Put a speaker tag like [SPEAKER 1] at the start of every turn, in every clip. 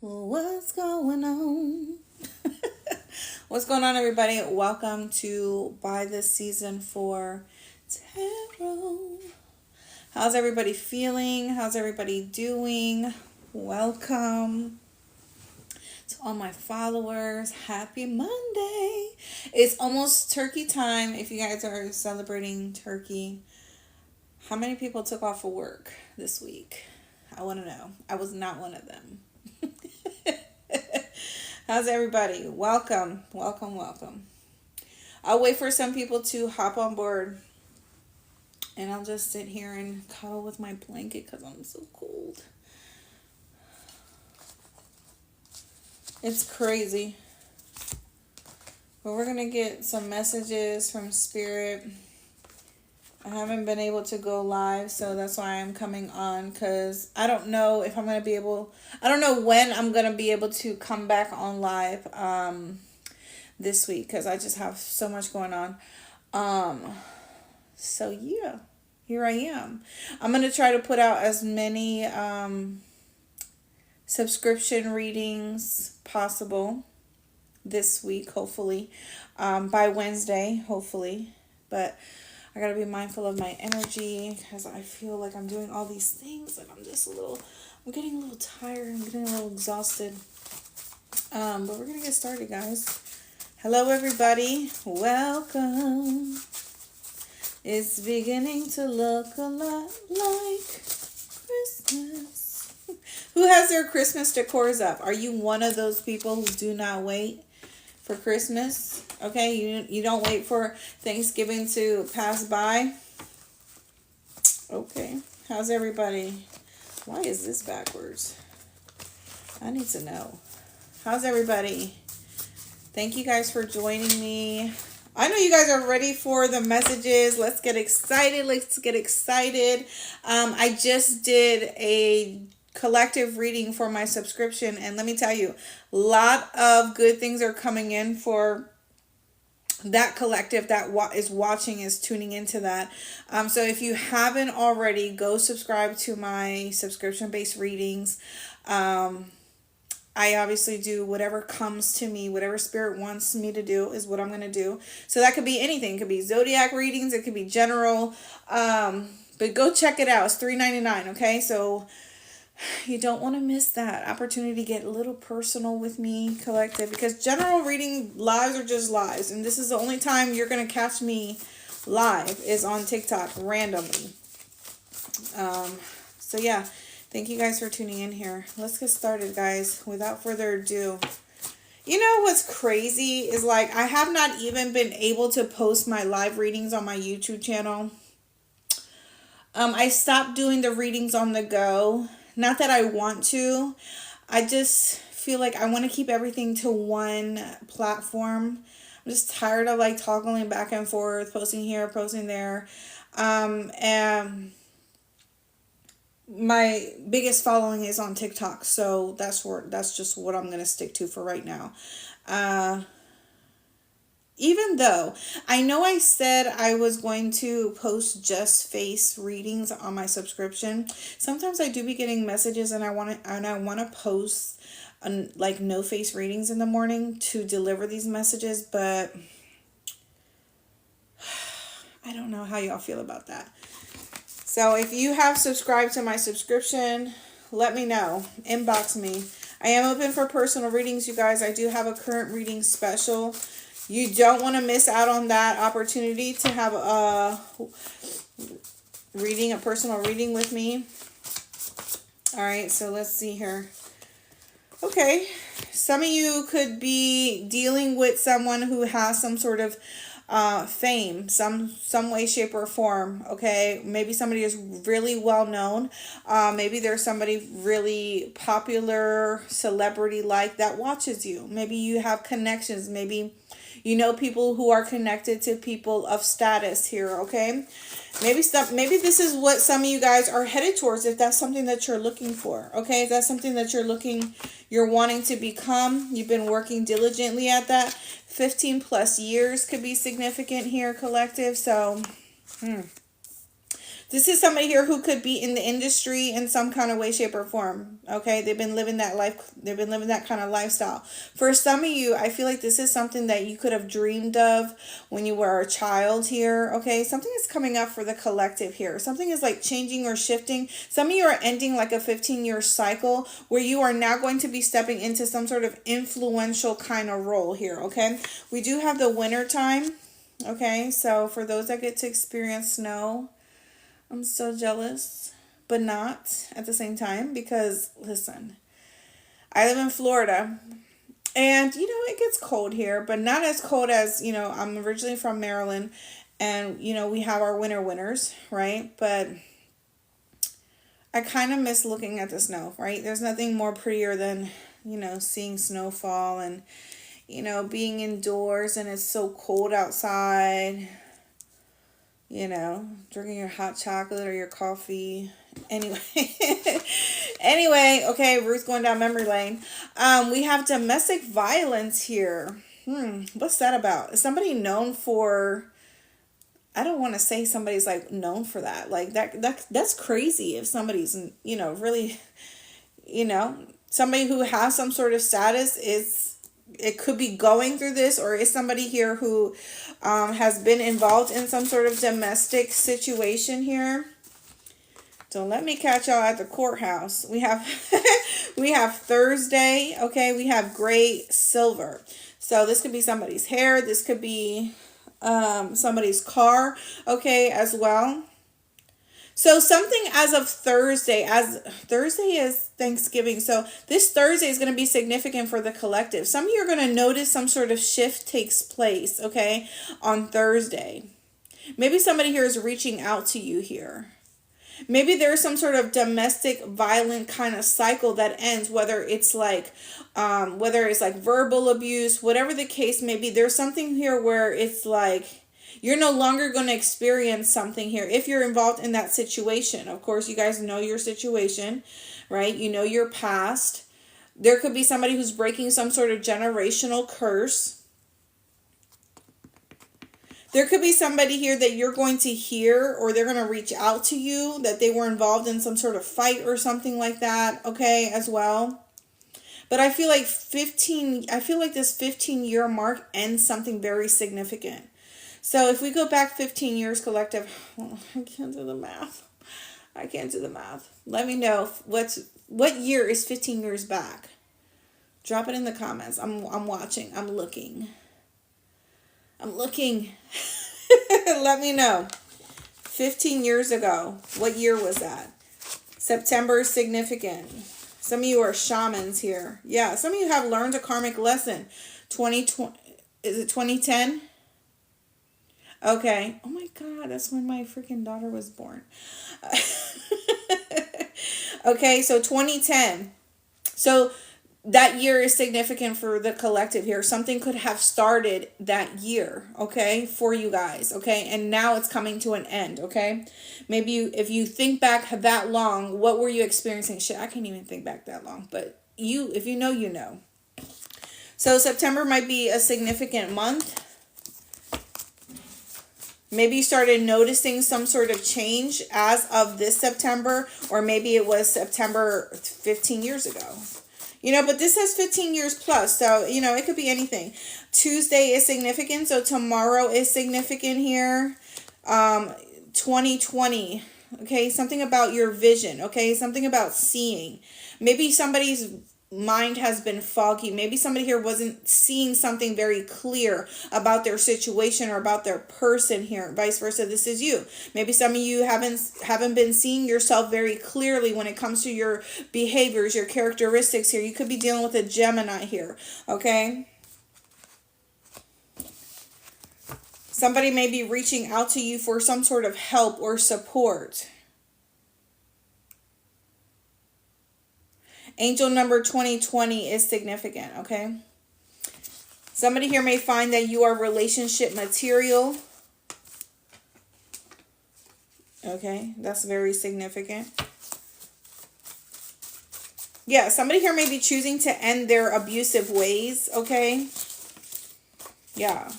[SPEAKER 1] What's going on? What's going on, everybody? Welcome to By This Season for Tarot. How's everybody feeling? How's everybody doing? Welcome to all my followers. Happy Monday. It's almost turkey time. If you guys are celebrating turkey, how many people took off of work this week? I want to know. I was not one of them. How's everybody? Welcome, welcome, welcome. I'll wait for some people to hop on board and I'll just sit here and cuddle with my blanket because I'm so cold. It's crazy. But we're going to get some messages from Spirit. I haven't been able to go live, so that's why I'm coming on, because I don't know if I'm going to be able, I don't know when I'm going to be able to come back on live this week, because I just have so much going on. So yeah, here I am. I'm going to try to put out as many subscription readings possible this week, hopefully, by Wednesday, hopefully, but I gotta be mindful of my energy because I feel like I'm doing all these things and I'm getting a little tired. I'm getting a little exhausted. But we're gonna get started, guys. Hello, everybody. Welcome. It's beginning to look a lot like Christmas. Who has their Christmas decors up? Are you one of those people who do not wait for Christmas? Okay, you don't wait for Thanksgiving to pass by. Okay, how's everybody? Why is this backwards? I need to know. How's everybody? Thank you guys for joining me. I know you guys are ready for the messages. Let's get excited. Let's get excited. I just did a collective reading for my subscription, and let me tell you, a lot of good things are coming in for that collective that is watching, is tuning into that. So if you haven't already, go subscribe to my subscription-based readings. I obviously do whatever comes to me, whatever Spirit wants me to do is what I'm going to do. So that could be anything. It could be zodiac readings. It could be general. But go check it out. It's $3.99. Okay. So you don't want to miss that opportunity to get a little personal with me, collective, because general reading lives are just lives. And this is the only time you're going to catch me live is on TikTok randomly. So yeah. Thank you guys for tuning in here. Let's get started, guys. Without further ado. You know what's crazy is, like, I have not even been able to post my live readings on my YouTube channel. I stopped doing the readings on the go. Not that I want to. I just feel like I want to keep everything to one platform. I'm just tired of, like, toggling back and forth, posting here, posting there. And my biggest following is on TikTok, so that's just what I'm gonna stick to for right now. Even though I know I said I was going to post just face readings on my subscription, sometimes I do be getting messages and I want to post like no face readings in the morning to deliver these messages, but I don't know how y'all feel about that. So if you have subscribed to my subscription, let me know. Inbox me. I am open for personal readings, you guys. I do have a current reading special. You don't want to miss out on that opportunity to have a personal reading with me. All right, so let's see here. Okay, some of you could be dealing with someone who has some sort of fame, some way, shape, or form. Okay, maybe somebody is really well known. Maybe there's somebody really popular, celebrity like that watches you. Maybe you have connections. Maybe you know people who are connected to people of status here. Okay, maybe this is what some of you guys are headed towards, if that's something that you're looking for. Okay, if that's something that you're wanting to become, you've been working diligently at that. 15 plus years could be significant here, collective. So This is somebody here who could be in the industry in some kind of way, shape, or form. Okay, they've been living that life. They've been living that kind of lifestyle. For some of you, I feel like this is something that you could have dreamed of when you were a child here. Okay, something is coming up for the collective here. Something is like changing or shifting. Some of you are ending like a 15-year cycle where you are now going to be stepping into some sort of influential kind of role here. Okay, we do have the winter time. Okay, so for those that get to experience snow, I'm so jealous, but not at the same time, because listen, I live in Florida and it gets cold here, but not as cold as, I'm originally from Maryland and, we have our winters, right? But I kind of miss looking at the snow, right? There's nothing more prettier than, seeing snowfall and, being indoors and it's so cold outside. Drinking your hot chocolate or your coffee. Anyway, okay, Ruth going down memory lane. We have domestic violence here. What's that about? Is somebody known for, I don't want to say somebody's like known for that. Like that's crazy if somebody's, really, somebody who has some sort of status it could be going through this, or is somebody here who has been involved in some sort of domestic situation here. Don't let me catch y'all at the courthouse. We have we have Thursday, okay? We have gray silver. So this could be somebody's hair, this could be somebody's car, okay, as well. So something as of Thursday, as Thursday is Thanksgiving, so this Thursday is going to be significant for the collective. Some of you are going to notice some sort of shift takes place, okay, on Thursday. Maybe somebody here is reaching out to you here. Maybe there's some sort of domestic violent kind of cycle that ends, whether it's like verbal abuse, whatever the case may be. There's something here where it's like, you're no longer going to experience something here if you're involved in that situation. Of course, you guys know your situation, right? You know your past. There could be somebody who's breaking some sort of generational curse. There could be somebody here that you're going to hear, or they're going to reach out to you that they were involved in some sort of fight or something like that, okay, as well. But I feel like this 15-year mark ends something very significant. So if we go back 15 years collective, I can't do the math. Let me know what year is 15 years back. Drop it in the comments. I'm watching. I'm looking. Let me know. 15 years ago. What year was that? September is significant. Some of you are shamans here. Yeah, some of you have learned a karmic lesson. 2020, is it 2010? Okay. Oh my God, that's when my freaking daughter was born. Okay, so 2010. So that year is significant for the collective here. Something could have started that year, okay, for you guys, okay? And now it's coming to an end, okay? Maybe if you think back that long, what were you experiencing? Shit, I can't even think back that long. But if you know, you know. So September might be a significant month. Maybe you started noticing some sort of change as of this September, or maybe it was September 15 years ago. But this says 15 years plus, so, it could be anything. Tuesday is significant, so tomorrow is significant here. 2020, okay, something about your vision, okay, something about seeing. Maybe somebody's mind has been foggy. Maybe somebody here wasn't seeing something very clear about their situation or about their person here. Vice versa, this is you. Maybe some of you haven't been seeing yourself very clearly when it comes to your behaviors, your characteristics here. You could be dealing with a Gemini here, okay? Somebody may be reaching out to you for some sort of help or support. Angel number 2020 is significant, okay? Somebody here may find that you are relationship material. Okay, that's very significant. Yeah, somebody here may be choosing to end their abusive ways, okay? Yeah.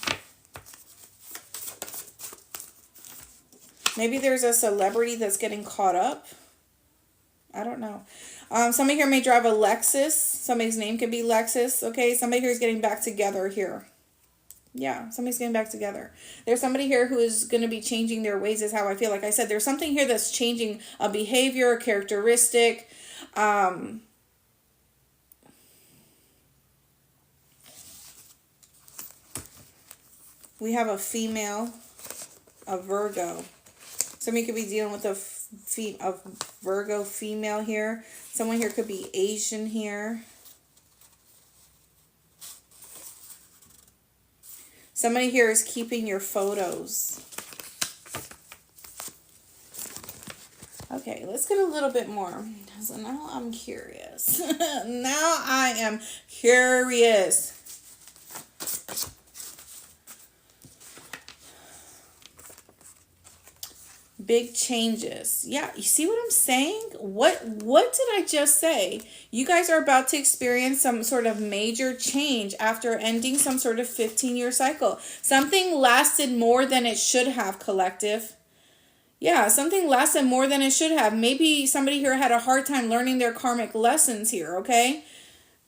[SPEAKER 1] Maybe there's a celebrity that's getting caught up. I don't know. Somebody here may drive a Lexus. Somebody's name could be Lexus. Okay, somebody here is getting back together here. Yeah, somebody's getting back together. There's somebody here who is going to be changing their ways, is how I feel. Like I said, there's something here that's changing a behavior, a characteristic. We have a female, a Virgo. Somebody could be dealing with a Virgo female here. Someone here could be Asian here. Somebody here is keeping your photos. Okay, let's get a little bit more. So now I'm curious. Now I am curious. Big changes. Yeah, you see what I'm saying? What did I just say? You guys are about to experience some sort of major change after ending some sort of 15-year cycle. Something lasted more than it should have, collective. Yeah, something lasted more than it should have. Maybe somebody here had a hard time learning their karmic lessons here, okay?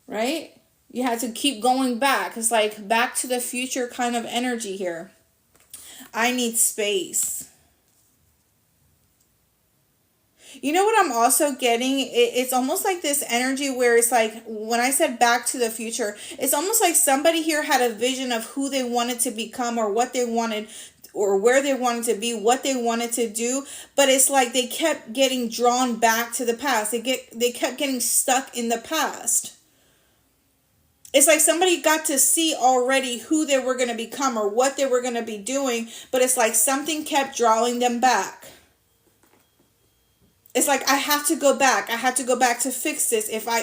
[SPEAKER 1] Right? You had to keep going back. It's like back to the future kind of energy here. I need space. You know what I'm also getting? It's almost like this energy where it's like, when I said back to the future, it's almost like somebody here had a vision of who they wanted to become or what they wanted or where they wanted to be, what they wanted to do. But it's like they kept getting drawn back to the past. They kept getting stuck in the past. It's like somebody got to see already who they were going to become or what they were going to be doing. But it's like something kept drawing them back. It's like, I have to go back. I have to go back to fix this. If I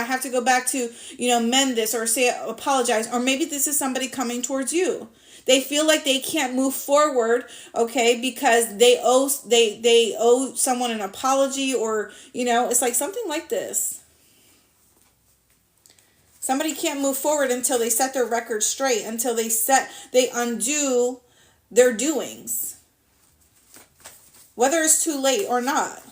[SPEAKER 1] have to go back to, mend this or say, apologize. Or maybe this is somebody coming towards you. They feel like they can't move forward, okay, because they owe someone an apology or, it's like something like this. Somebody can't move forward until they set their record straight, until they undo their doings. Whether it's too late or not.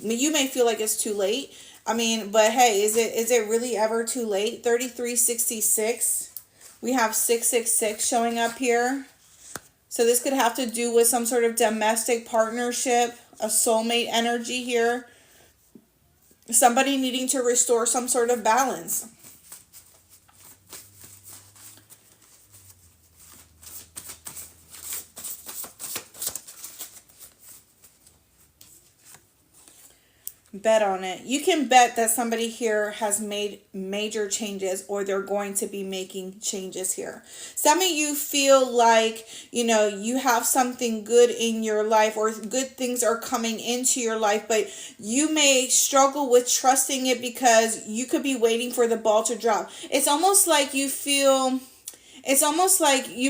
[SPEAKER 1] You may feel like it's too late. But hey, is it really ever too late? 3366. We have 666 showing up here. So this could have to do with some sort of domestic partnership, a soulmate energy here. Somebody needing to restore some sort of balance. Bet on it. You can bet that somebody here has made major changes or they're going to be making changes here. Some of you feel like, you have something good in your life or good things are coming into your life, but you may struggle with trusting it because you could be waiting for the ball to drop. It's almost like you've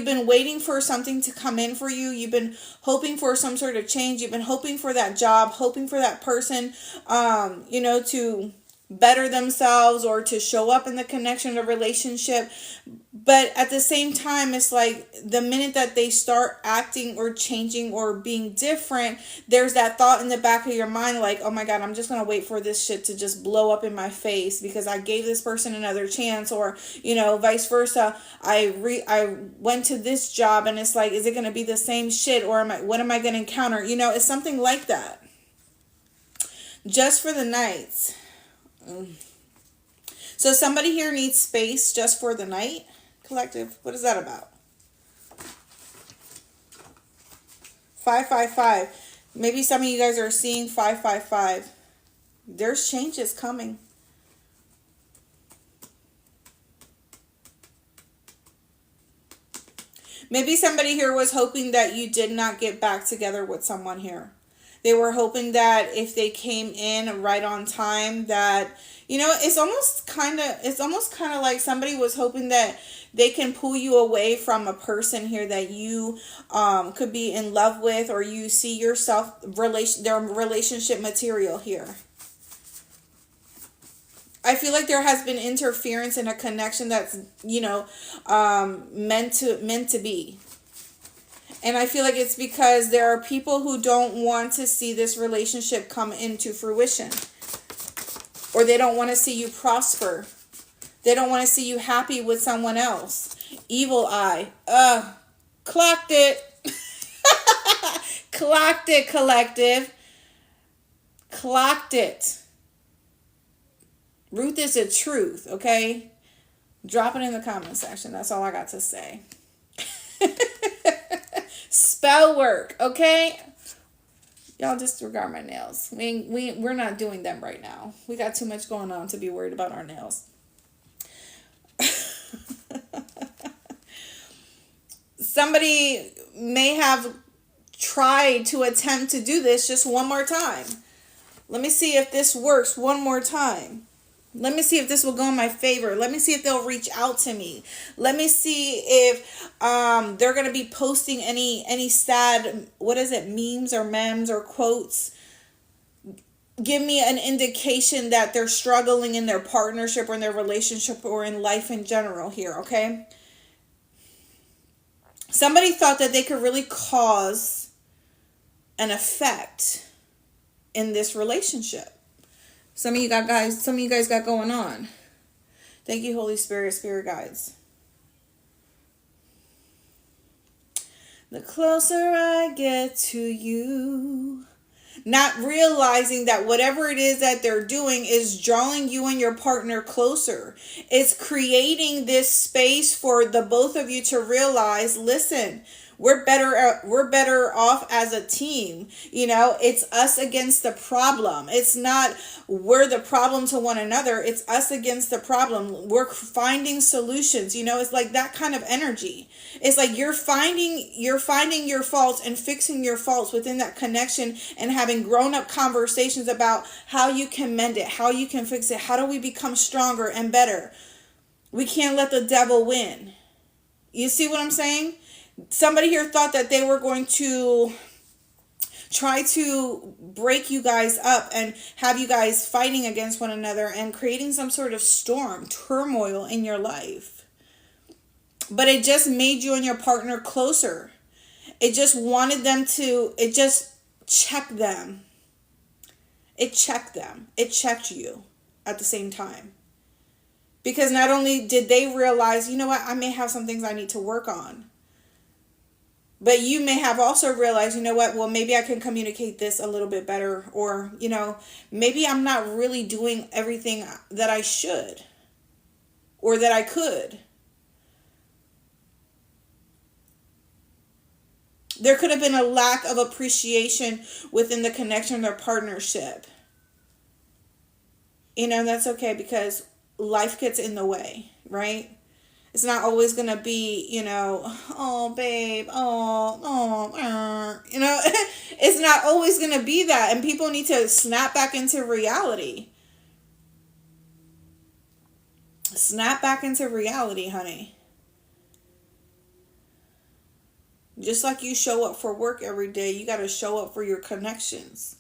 [SPEAKER 1] been waiting for something to come in for you. You've been hoping for some sort of change. You've been hoping for that job, hoping for that person, to better themselves or to show up in the connection or relationship. But at the same time, it's like the minute that they start acting or changing or being different, there's that thought in the back of your mind like, oh my God, I'm just going to wait for this shit to just blow up in my face because I gave this person another chance, or, vice versa. I went to this job and it's like, is it going to be the same shit, or what am I going to encounter? It's something like that. Just for the night. So somebody here needs space just for the night. Collective, what is that about? 555. Maybe some of you guys are seeing 555. There's changes coming. Maybe somebody here was hoping that you did not get back together with someone here. They were hoping that if they came in right on time that, it's almost kind of like somebody was hoping that they can pull you away from a person here that you could be in love with, or you see yourself their relationship material here. I feel like there has been interference in a connection that's, meant to be. And I feel like it's because there are people who don't want to see this relationship come into fruition. Or they don't want to see you prosper. They don't want to see you happy with someone else. Evil eye. Clocked it. Clocked it, collective. Clocked it. Ruth is the truth, okay? Drop it in the comment section. That's all I got to say. Spell work, okay? Y'all disregard my nails. We're not doing them right now. We got too much going on to be worried about our nails. Somebody may have tried to attempt to do this just one more time. Let me see if this works one more time. Let me see if this will go in my favor. Let me see if they'll reach out to me. Let me see if they're going to be posting any sad, memes or memes or quotes. Give me an indication that they're struggling in their partnership or in their relationship or in life in general here, okay? Somebody thought that they could really cause an effect in this relationship. Some of you guys got going on. Thank you, Holy Spirit, Spirit guides. The closer I get to you, not realizing that whatever it is that they're doing is drawing you and your partner closer. It's creating this space for the both of you to realize, listen, we're better off as a team. You know, it's us against the problem. It's not we're the problem to one another. It's us against the problem. We're finding solutions. You know, it's like that kind of energy. It's like you're finding your faults and fixing your faults within that connection and having grown up conversations about how you can mend it, how you can fix it, how do we become stronger and better. We can't let the devil win. You see what I'm saying? Somebody here thought that they were going to try to break you guys up and have you guys fighting against one another and creating some sort of turmoil in your life. But it just made you and your partner closer. It just checked them. It checked them. It checked you at the same time. Because not only did they realize, you know what, I may have some things I need to work on. But you may have also realized, you know what, well, maybe I can communicate this a little bit better. Or, you know, maybe I'm not really doing everything that I should or that I could. There could have been a lack of appreciation within the connection or partnership. You know, that's okay because life gets in the way, right? It's not always going to be, you know, oh, babe, you know, it's not always going to be that. And people need to snap back into reality. Snap back into reality, honey. Just like you show up for work every day, you got to show up for your connections.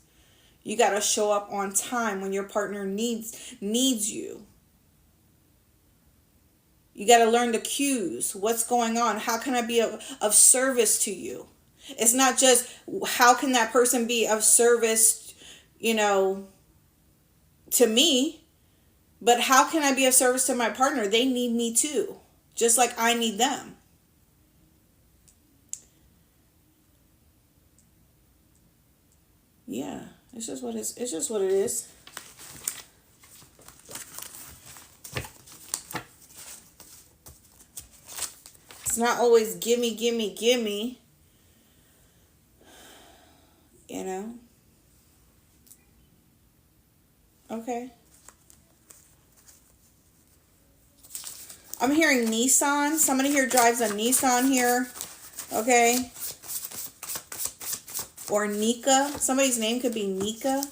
[SPEAKER 1] You got to show up on time when your partner needs you. You got to learn the cues. What's going on? How can I be of service to you? It's not just how can that person be of service, you know, to me, but how can I be of service to my partner? They need me too, just like I need them. Yeah, it's just what it is. It's not always gimme. You know? Okay. I'm hearing Nissan. Somebody here drives a Nissan here. Okay. Or Nika. Somebody's name could be Nika.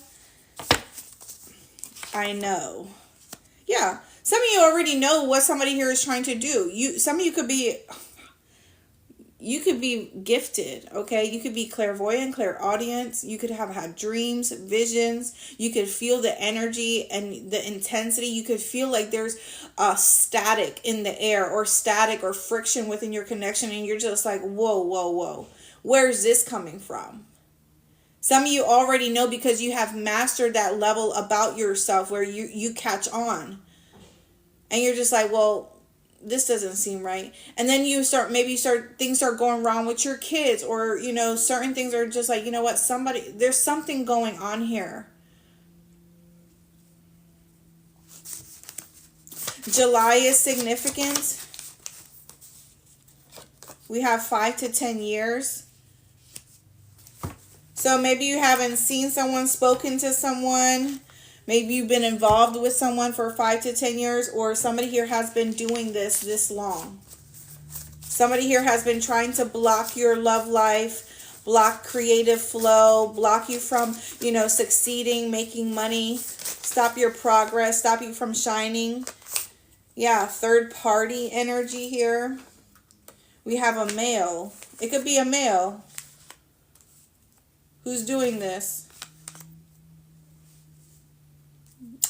[SPEAKER 1] I know. Yeah. Some of you already know what somebody here is trying to do. Some of you could be gifted, okay? You could be clairvoyant, clairaudient. You could have had dreams, visions. You could feel the energy and the intensity. You could feel like there's a static in the air or static or friction within your connection. And you're just like, whoa. Where's this coming from? Some of you already know because you have mastered that level about yourself where you catch on. And you're just like, well, this doesn't seem right. And then things start going wrong with your kids, or, certain things are just like, you know what, there's something going on here. July is significant. We have 5 to 10 years. So maybe you haven't seen someone, spoken to someone. Maybe you've been involved with someone for 5 to 10 years, or somebody here has been doing this long. Somebody here has been trying to block your love life, block creative flow, block you from, succeeding, making money, stop your progress, stop you from shining. Yeah, third party energy here. We have a male. It could be a male who's doing this.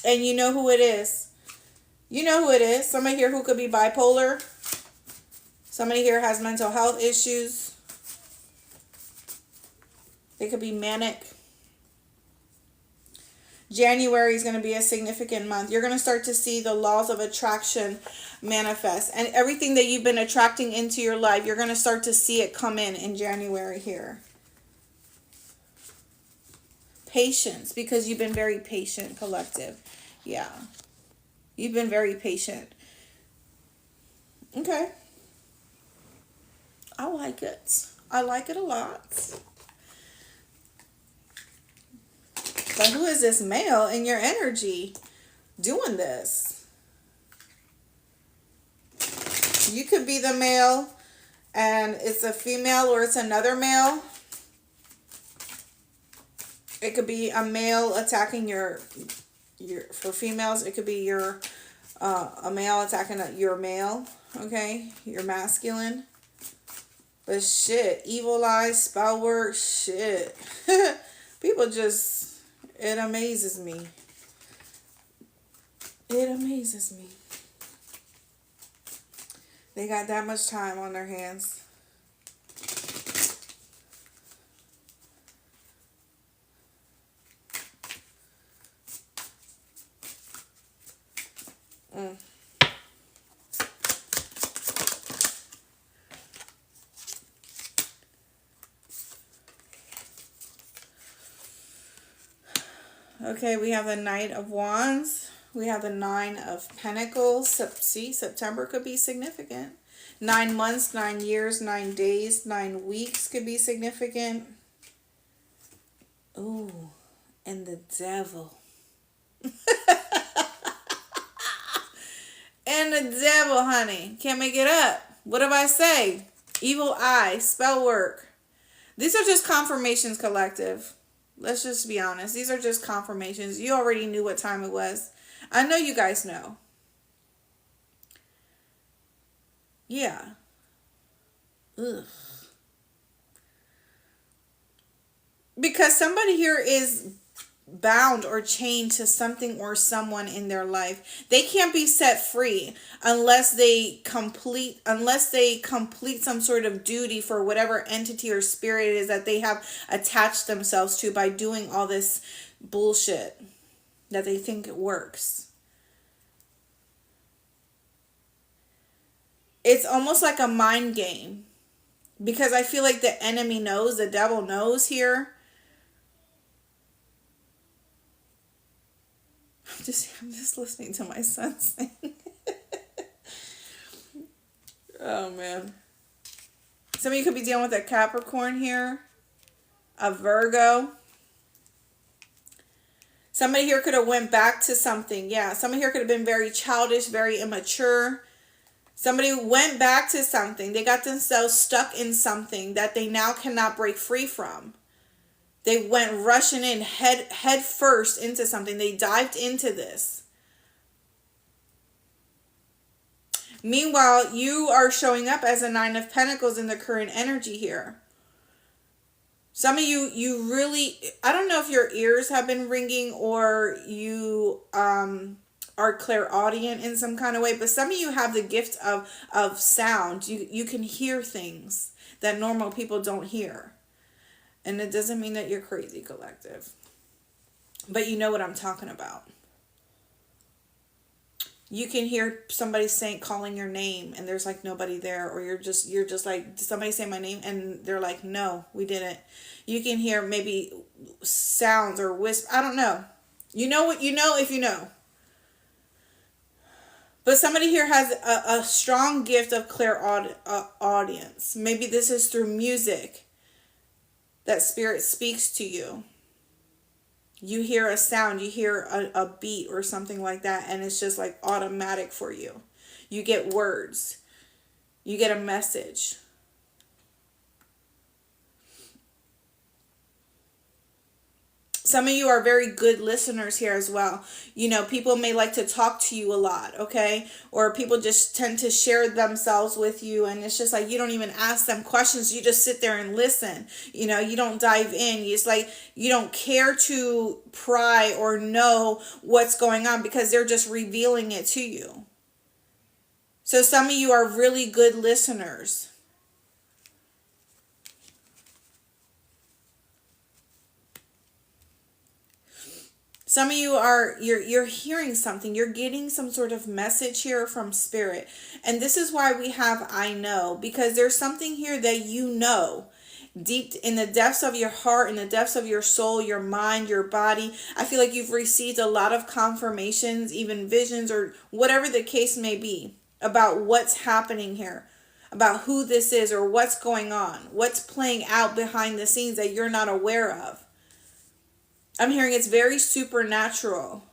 [SPEAKER 1] And you know who it is. You know who it is. Somebody here who could be bipolar. Somebody here has mental health issues. They could be manic. January is going to be a significant month. You're going to start to see the laws of attraction manifest. And everything that you've been attracting into your life, you're going to start to see it come in January here. Patience, because you've been very patient, collective. Yeah. You've been very patient. Okay. I like it. I like it a lot. But who is this male in your energy doing this? You could be the male and it's a female, or it's another male. It could be a male attacking your for females, it could be a male attacking your male, okay? Your masculine. But shit, evil eyes, spell work, shit. People just, it amazes me. It amazes me. They got that much time on their hands. Okay, we have the Knight of Wands. We have the 9 of Pentacles. See, September could be significant. 9 months, 9 years, 9 days, 9 weeks could be significant. Ooh, and the Devil. And the Devil, honey. Can't make it up. What did I say? Evil eye, spell work. These are just confirmations, collective. Let's just be honest. These are just confirmations. You already knew what time it was. I know you guys know. Yeah. Ugh. Because somebody here is bound or chained to something or someone in their life. They can't be set free unless they complete some sort of duty for whatever entity or spirit it is that they have attached themselves to by doing all this bullshit that they think it works. It's almost like a mind game, because I feel like the enemy knows, the devil knows here. I'm just listening to my son sing. Oh, man. Some of you could be dealing with a Capricorn here. A Virgo. Somebody here could have went back to something. Yeah, somebody here could have been very childish, very immature. Somebody went back to something. They got themselves stuck in something that they now cannot break free from. They went rushing in head first into something. They dived into this. Meanwhile, you are showing up as a 9 of Pentacles in the current energy here. Some of you really, I don't know if your ears have been ringing or you are clairaudient in some kind of way, but some of you have the gift of sound. You can hear things that normal people don't hear. And it doesn't mean that you're crazy, collective. But you know what I'm talking about. You can hear somebody saying, calling your name, and there's like nobody there, or you're just like, did somebody say my name? And they're like, no, we didn't. You can hear maybe sounds or whisper. I don't know. You know what you know if you know. But somebody here has a strong gift of audience. Maybe this is through music that spirit speaks to you. You hear a sound, you hear a beat or something like that, and it's just like automatic for you. You get words. You get a message. Some of you are very good listeners here as well. You know, people may like to talk to you a lot, okay? Or people just tend to share themselves with you, and it's just like you don't even ask them questions. You just sit there and listen. You know, you don't dive in. It's like you don't care to pry or know what's going on because they're just revealing it to you. So some of you are really good listeners. Some of you are, you're hearing something. You're getting some sort of message here from spirit. And this is why we have I know. Because there's something here that you know. Deep in the depths of your heart, in the depths of your soul, your mind, your body. I feel like you've received a lot of confirmations, even visions, or whatever the case may be, about what's happening here. About who this is or what's going on. What's playing out behind the scenes that you're not aware of. I'm hearing it's very supernatural.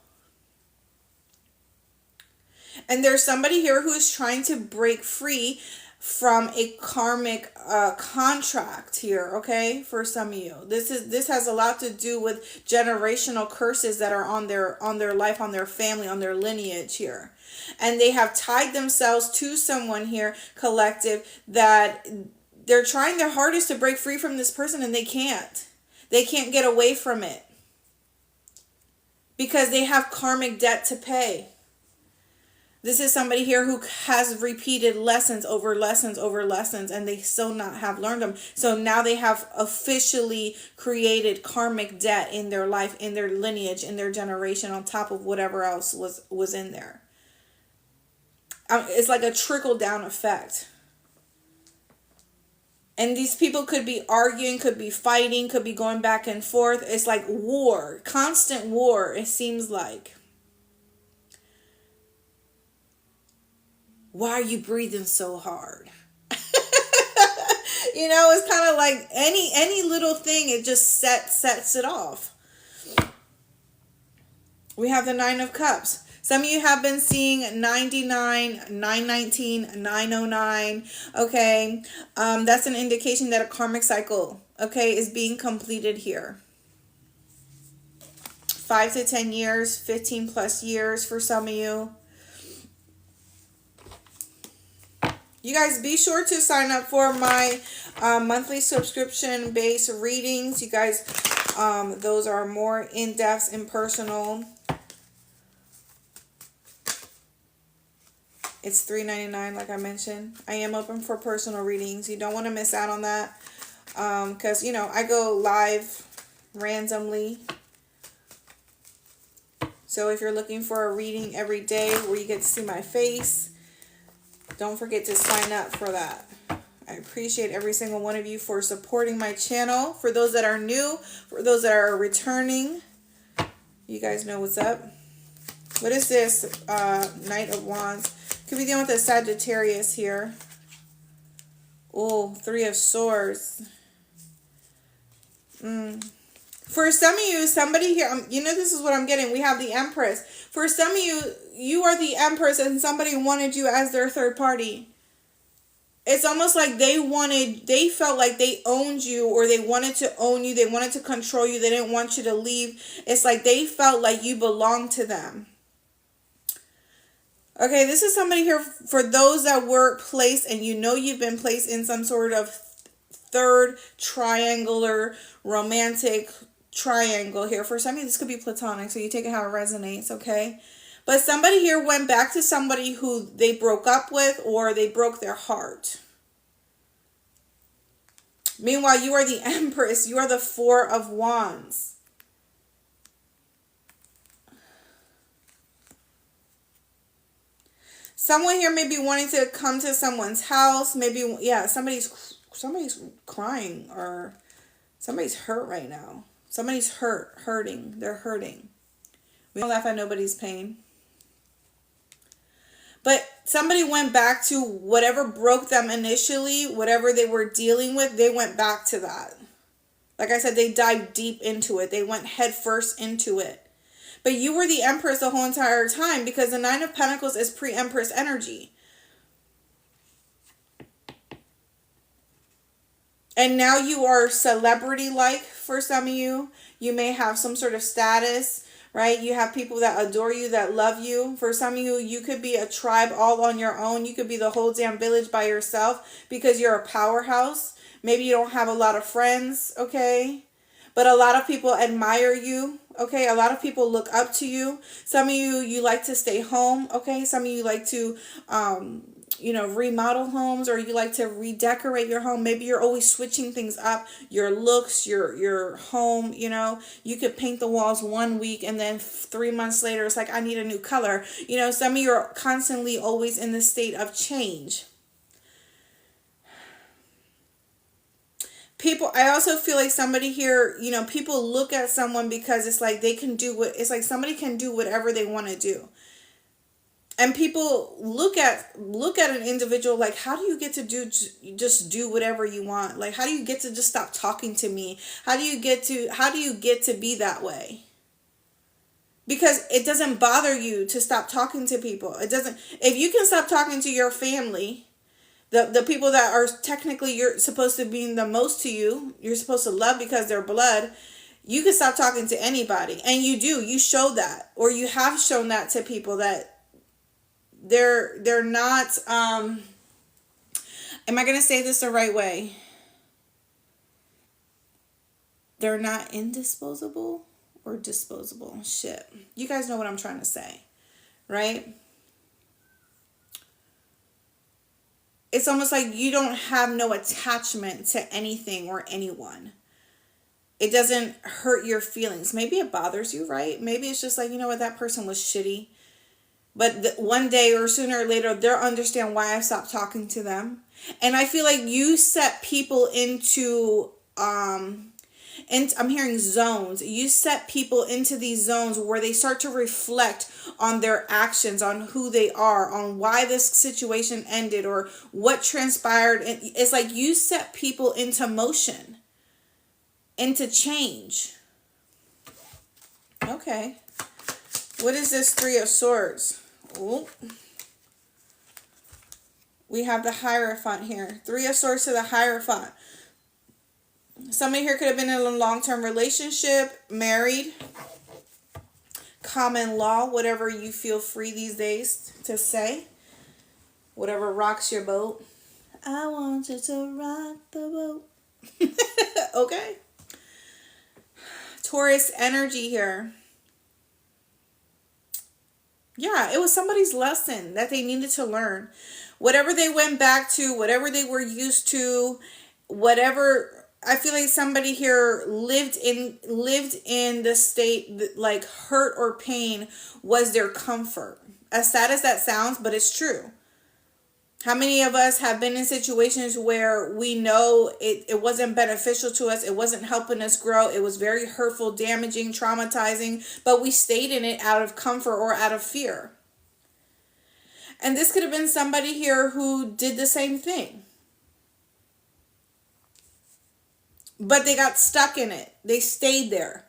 [SPEAKER 1] And there's somebody here who is trying to break free from a karmic contract here, okay? For some of you. This has a lot to do with generational curses that are on their life, on their family, on their lineage here. And they have tied themselves to someone here, collective, that they're trying their hardest to break free from this person and they can't. They can't get away from it. Because they have karmic debt to pay. This is somebody here who has repeated lessons over lessons over lessons, and they still not have learned them. So now they have officially created karmic debt in their life, in their lineage, in their generation, on top of whatever else was in there. It's like a trickle-down effect. And these people could be arguing, could be fighting, could be going back and forth. It's like war, constant war, it seems like. Why are you breathing so hard? You know, it's kind of like any little thing, it just sets it off. We have the 9 of Cups. Some of you have been seeing 99, 919, 909, okay? That's an indication that a karmic cycle, okay, is being completed here. 5 to 10 years, 15 plus years for some of you. You guys be sure to sign up for my monthly subscription-based readings. You guys, those are more in-depth and personal. It's $3.99, like I mentioned. I am open for personal readings. You don't want to miss out on that. Because, you know, I go live randomly. So if you're looking for a reading every day where you get to see my face, don't forget to sign up for that. I appreciate every single one of you for supporting my channel. For those that are new, for those that are returning, you guys know what's up. What is this? Knight of Wands. Could be dealing with a Sagittarius here. Oh, 3 of Swords. For some of you, somebody here, you know, this is what I'm getting. We have the Empress. For some of you, you are the Empress and somebody wanted you as their third party. It's almost like they felt like they owned you, or they wanted to own you. They wanted to control you. They didn't want you to leave. It's like they felt like you belonged to them. Okay, this is somebody here for those that were placed, and you know you've been placed in some sort of third triangular romantic triangle here. For some of you, this could be platonic, so you take it how it resonates, okay? But somebody here went back to somebody who they broke up with, or they broke their heart. Meanwhile, you are the Empress. You are the Four of Wands. Someone here may be wanting to come to someone's house. Maybe, yeah, somebody's crying, or somebody's hurt right now. Somebody's hurting. They're hurting. We don't laugh at nobody's pain. But somebody went back to whatever broke them initially, whatever they were dealing with, they went back to that. Like I said, they dived deep into it. They went head first into it. But you were the Empress the whole entire time, because the Nine of Pentacles is pre-Empress energy. And now you are celebrity-like for some of you. You may have some sort of status, right? You have people that adore you, that love you. For some of you, you could be a tribe all on your own. You could be the whole damn village by yourself because you're a powerhouse. Maybe you don't have a lot of friends, okay? But a lot of people admire you, okay? A lot of people look up to you. Some of you, you like to stay home, okay? Some of you like to, remodel homes, or you like to redecorate your home. Maybe you're always switching things up, your looks, your home, You could paint the walls one week and then 3 months later, it's like, I need a new color. Some of you are constantly always in the state of change. People, I also feel like somebody here, people look at someone because it's like it's like somebody can do whatever they want to do. And people look at an individual like, how do you get to just do whatever you want? Like, how do you get to just stop talking to me? How do you get to be that way? Because it doesn't bother you to stop talking to people. If you can stop talking to your family, the people that are technically you're supposed to be the most to you, you're supposed to love because they're blood, you can stop talking to anybody. And you show that, or you have shown that to people, that they're not, am I going to say this the right way? They're not indisposable or disposable. Shit. You guys know what I'm trying to say, right? It's almost like you don't have no attachment to anything or anyone. It doesn't hurt your feelings. Maybe it bothers you, right? Maybe it's just like, you know what, that person was shitty. But one day or sooner or later, they'll understand why I stopped talking to them. And I feel like you set people into, and I'm hearing zones. You set people into these zones where they start to reflect on their actions, on who they are, on why this situation ended, or what transpired. It's like you set people into motion, into change. Okay. What is this Three of Swords? Oh. We have the Hierophant here. Three of Swords to the Hierophant. Somebody here could have been in a long-term relationship, married, common law, whatever you feel free these days to say. Whatever rocks your boat. I want you to rock the boat. Okay. Taurus energy here. Yeah, it was somebody's lesson that they needed to learn. Whatever they went back to, whatever they were used to, whatever, I feel like somebody here lived in the state like hurt or pain was their comfort. As sad as that sounds, but it's true. How many of us have been in situations where we know it wasn't beneficial to us, it wasn't helping us grow, it was very hurtful, damaging, traumatizing, but we stayed in it out of comfort or out of fear. And this could have been somebody here who did the same thing. But they got stuck in it. They stayed there.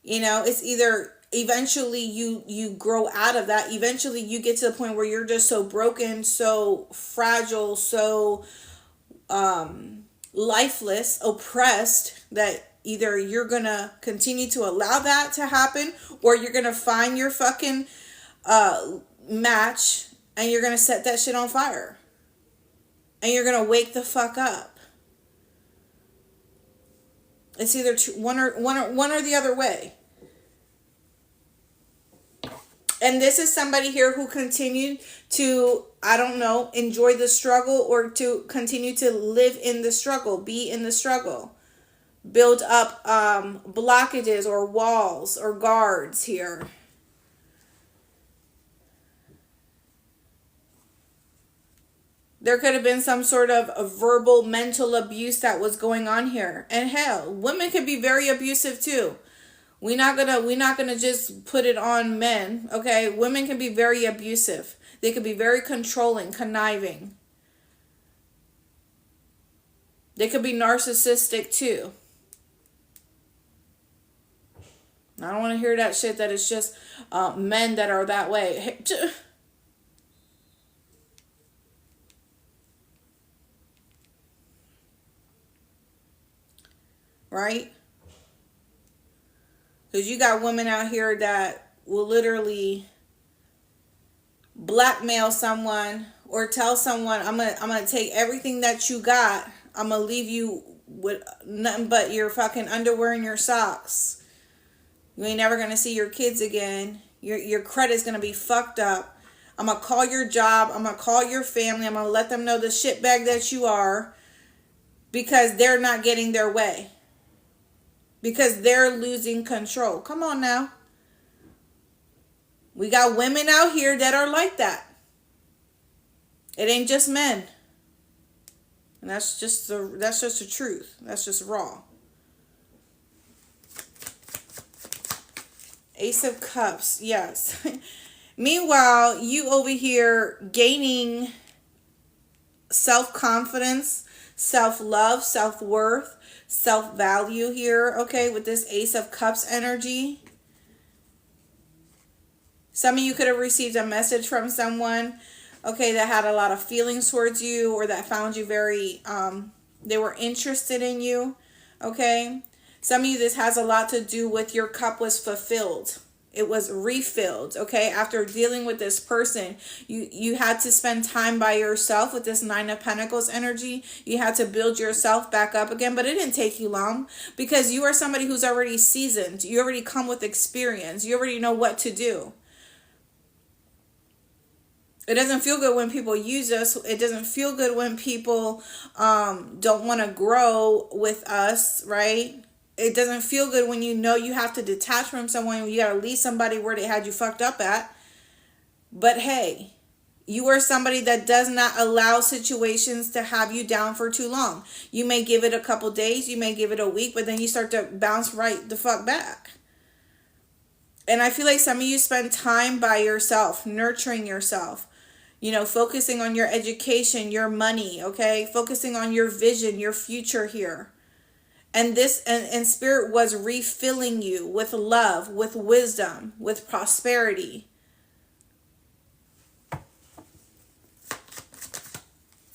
[SPEAKER 1] It's either eventually you grow out of that. Eventually you get to the point where you're just so broken, so fragile, so lifeless, oppressed, that either you're going to continue to allow that to happen, or you're going to find your fucking match and you're going to set that shit on fire. And you're going to wake the fuck up. It's either one or the other way. And this is somebody here who continued to, I don't know, enjoy the struggle, or to continue to live in the struggle, be in the struggle, build up blockages or walls or guards here. There could have been some sort of a verbal mental abuse that was going on here. And hell, women could be very abusive too. We're not gonna just put it on men, okay? Women can be very abusive. They could be very controlling, conniving. They could be narcissistic too. I don't want to hear that shit that it's just men that are that way. Right? Because you got women out here that will literally blackmail someone or tell someone, I'm gonna take everything that you got. I'm gonna leave you with nothing but your fucking underwear and your socks. You ain't never gonna see your kids again. Your credit's gonna be fucked up. I'm gonna call your job. I'm gonna call your family. I'm gonna let them know the shitbag that you are, because they're not getting their way. Because they're losing control. Come on now. We got women out here that are like that. It ain't just men. And that's just the truth. That's just raw. Ace of Cups. Yes. Meanwhile, you over here gaining self-confidence, self-love, self-worth, self-value here, okay, with this Ace of Cups energy. Some of you could have received a message from someone, okay, that had a lot of feelings towards you, or that found you very, they were interested in you, okay. Some of you, this has a lot to do with your cup was fulfilled. It was refilled, okay? After dealing with this person, you had to spend time by yourself with this Nine of Pentacles energy. You had to build yourself back up again, but it didn't take you long, because you are somebody who's already seasoned. You already come with experience. You already know what to do. It doesn't feel good when people use us. It doesn't feel good when people don't want to grow with us, right? It doesn't feel good when you know you have to detach from someone. You got to leave somebody where they had you fucked up at. But hey, you are somebody that does not allow situations to have you down for too long. You may give it a couple days. You may give it a week. But then you start to bounce right the fuck back. And I feel like some of you spend time by yourself, nurturing yourself. You know, focusing on your education, your money, okay? Focusing on your vision, your future here. And this, and Spirit was refilling you with love, with wisdom, with prosperity.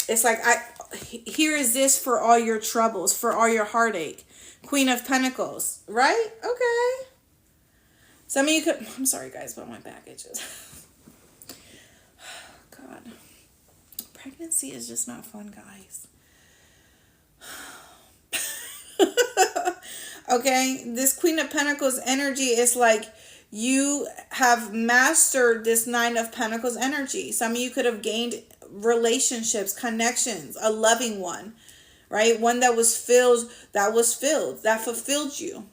[SPEAKER 1] It's like, here is this for all your troubles, for all your heartache. Queen of Pentacles, right? Okay. Some of you could, I'm sorry guys, but my back itches. God. Pregnancy is just not fun, guys. Okay, this Queen of Pentacles energy is like you have mastered this Nine of Pentacles energy. Some of you could have gained relationships, connections, a loving one, right? One that was filled, that fulfilled you.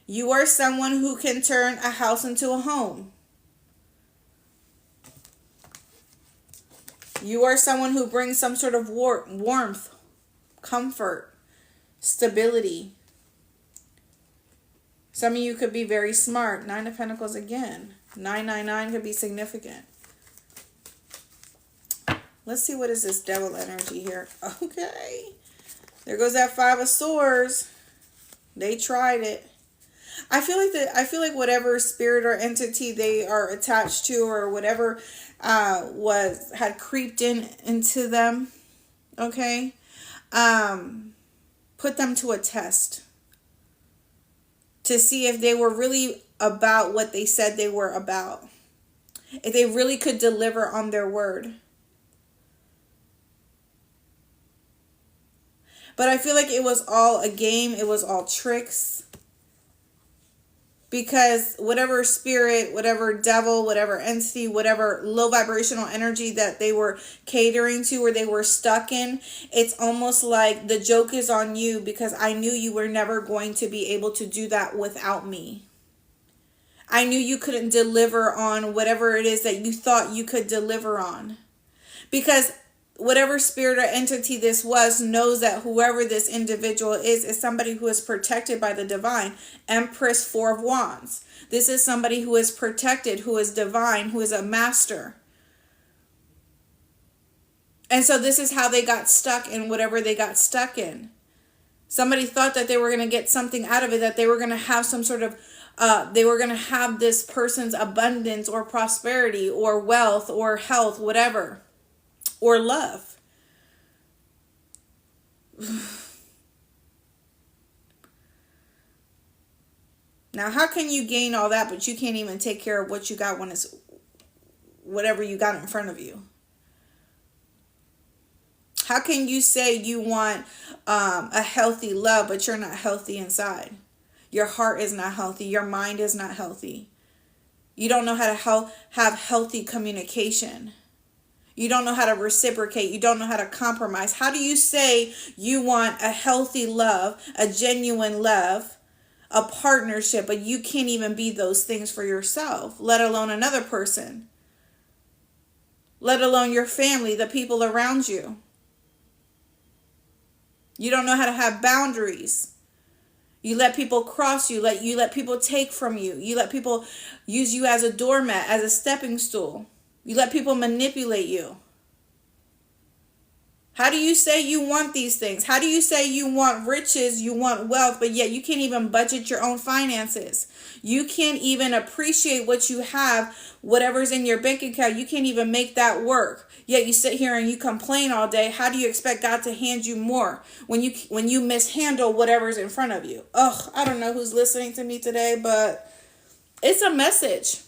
[SPEAKER 1] You are someone who can turn a house into a home. You are someone who brings some sort of warmth, comfort, stability. Some of you could be very smart. Nine of Pentacles again. 999 could be significant. Let's see, what is this Devil energy here? Okay. There goes that Five of Swords. They tried it. I feel like whatever spirit or entity they are attached to, or whatever had creeped into them, okay, put them to a test to see if they were really about what they said they were about, if they really could deliver on their word. But I feel like it was all a game. It was all tricks. Because whatever spirit, whatever devil, whatever entity, whatever low vibrational energy that they were catering to or they were stuck in, it's almost like the joke is on you, because I knew you were never going to be able to do that without me. I knew you couldn't deliver on whatever it is that you thought you could deliver on. Because whatever spirit or entity this was knows that whoever this individual is somebody who is protected by the divine. Empress, Four of Wands. This is somebody who is protected, who is divine, who is a master. And so this is how they got stuck in whatever they got stuck in. Somebody thought that they were going to get something out of it, that they were going to have some sort of they were going to have this person's abundance or prosperity or wealth or health, whatever, or love. Now, how can you gain all that, but you can't even take care of what you got when it's whatever you got in front of you? How can you say you want a healthy love, but you're not healthy inside? Your heart is not healthy. Your mind is not healthy. You don't know how to have healthy communication. You don't know how to reciprocate. You don't know how to compromise. How do you say you want a healthy love, a genuine love, a partnership, but you can't even be those things for yourself, let alone another person, let alone your family, the people around you? You don't know how to have boundaries. You let people cross you. You let people take from you. You let people use you as a doormat, as a stepping stool. You let people manipulate you. How do you say you want these things? How do you say you want riches, you want wealth, but yet you can't even budget your own finances? You can't even appreciate what you have, whatever's in your bank account. You can't even make that work. Yet you sit here and you complain all day. How do you expect God to hand you more when you mishandle whatever's in front of you? Ugh, I don't know who's listening to me today, but it's a message.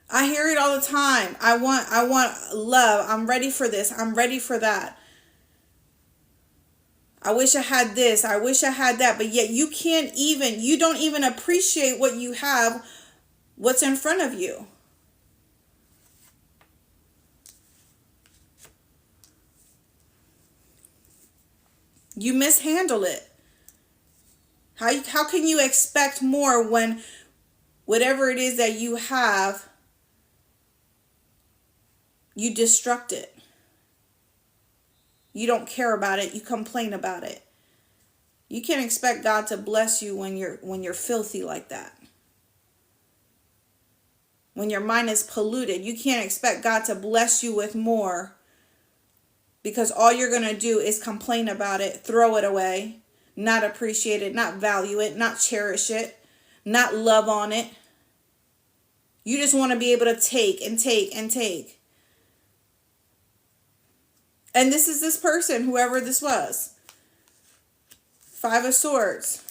[SPEAKER 1] I hear it all the time. I want love. I'm ready for this. I'm ready for that. I wish I had this. I wish I had that. But yet you don't even appreciate what you have, what's in front of you. You mishandle it. How can you expect more when whatever it is that you have, you destruct it? You don't care about it. You complain about it. You can't expect God to bless you when you're filthy like that. When your mind is polluted, you can't expect God to bless you with more, because all you're going to do is complain about it, throw it away, not appreciate it, not value it, not cherish it, not love on it. You just want to be able to take and take and take. And this is this person, whoever this was. Five of Swords.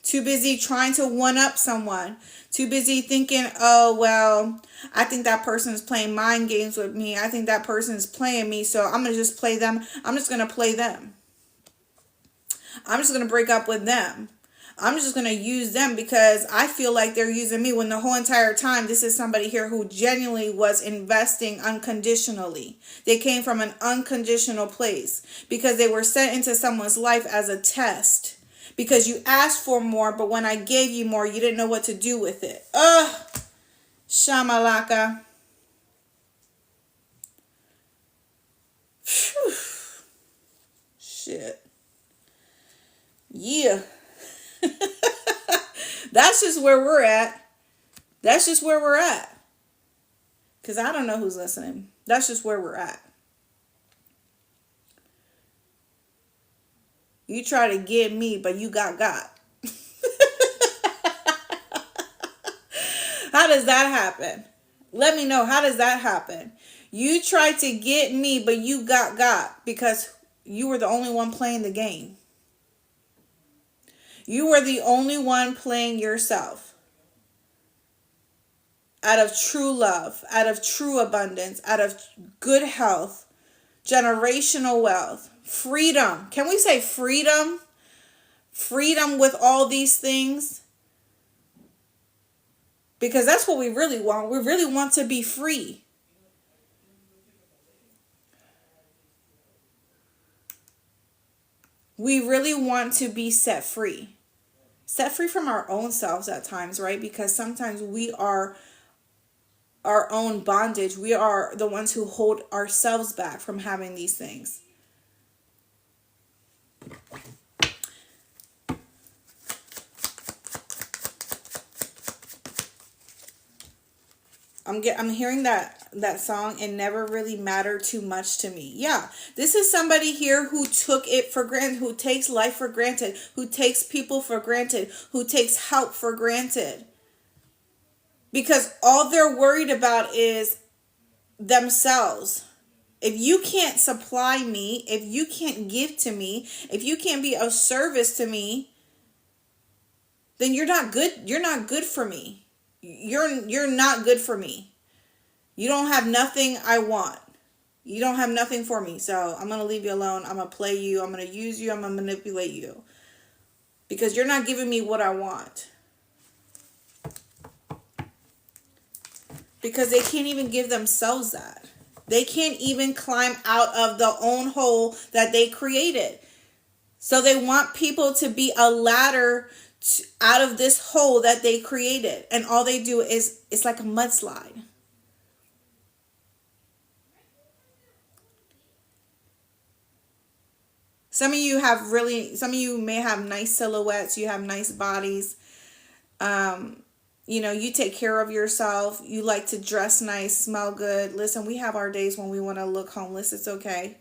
[SPEAKER 1] Too busy trying to one-up someone. Too busy thinking, oh, well, I think that person is playing mind games with me. I think that person is playing me, so I'm going to just play them. I'm just going to play them. I'm just going to break up with them. I'm just going to use them because I feel like they're using me, when the whole entire time this is somebody here who genuinely was investing unconditionally. They came from an unconditional place because they were sent into someone's life as a test. Because you asked for more, but when I gave you more, you didn't know what to do with it. Ugh, Shamalaka. Phew. Shit. Yeah. That's just where we're at. That's just where we're at. Because I don't know who's listening. That's just where we're at. You try to get me, but you got. How does that happen? Let me know. How does that happen? You tried to get me, but you got because you were the only one playing the game. You were the only one playing yourself. Out of true love, out of true abundance, out of good health, generational wealth, freedom. Can we say freedom? freedom with all these things. Because that's what we really want. We really want to be free. We really want to be set free. Set free from our own selves at times, right? Because sometimes we are our own bondage. We are the ones who hold ourselves back from having these things. I'm hearing that song, "It Never Really Mattered Too Much to Me." Yeah, this is somebody here who took it for granted, who takes life for granted, who takes people for granted, who takes help for granted. Because all they're worried about is themselves. If you can't supply me, if you can't give to me, if you can't be of service to me, then you're not good. You're not good for me. You're not good for me. You don't have nothing I want. You don't have nothing for me. So I'm going to leave you alone. I'm going to play you. I'm going to use you. I'm going to manipulate you. Because you're not giving me what I want. Because they can't even give themselves that. They can't even climb out of the own hole that they created. So they want people to be a ladder out of this hole that they created. And all they do is, it's like a mudslide. Some of you may have nice silhouettes. You have nice bodies. You take care of yourself. You like to dress nice, smell good. Listen, we have our days when we want to look homeless. It's okay.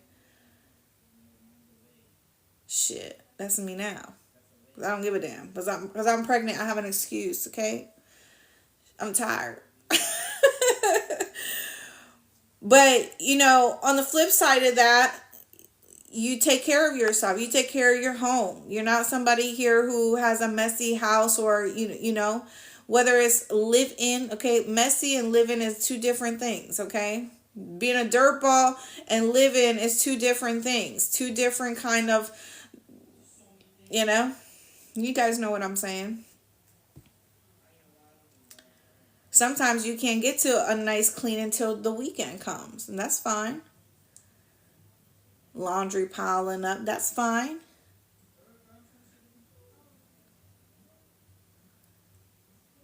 [SPEAKER 1] Shit, that's me now. I don't give a damn. Because I'm pregnant, I have an excuse, okay? I'm tired. But, on the flip side of that, you take care of yourself. You take care of your home. You're not somebody here who has a messy house or, whether it's live in, okay? Messy and live in is two different things, okay? Being a dirtball and live in is two different things. Two different kind of, you guys know what I'm saying. Sometimes you can't get to a nice clean until the weekend comes, and that's fine. Laundry piling up, that's fine.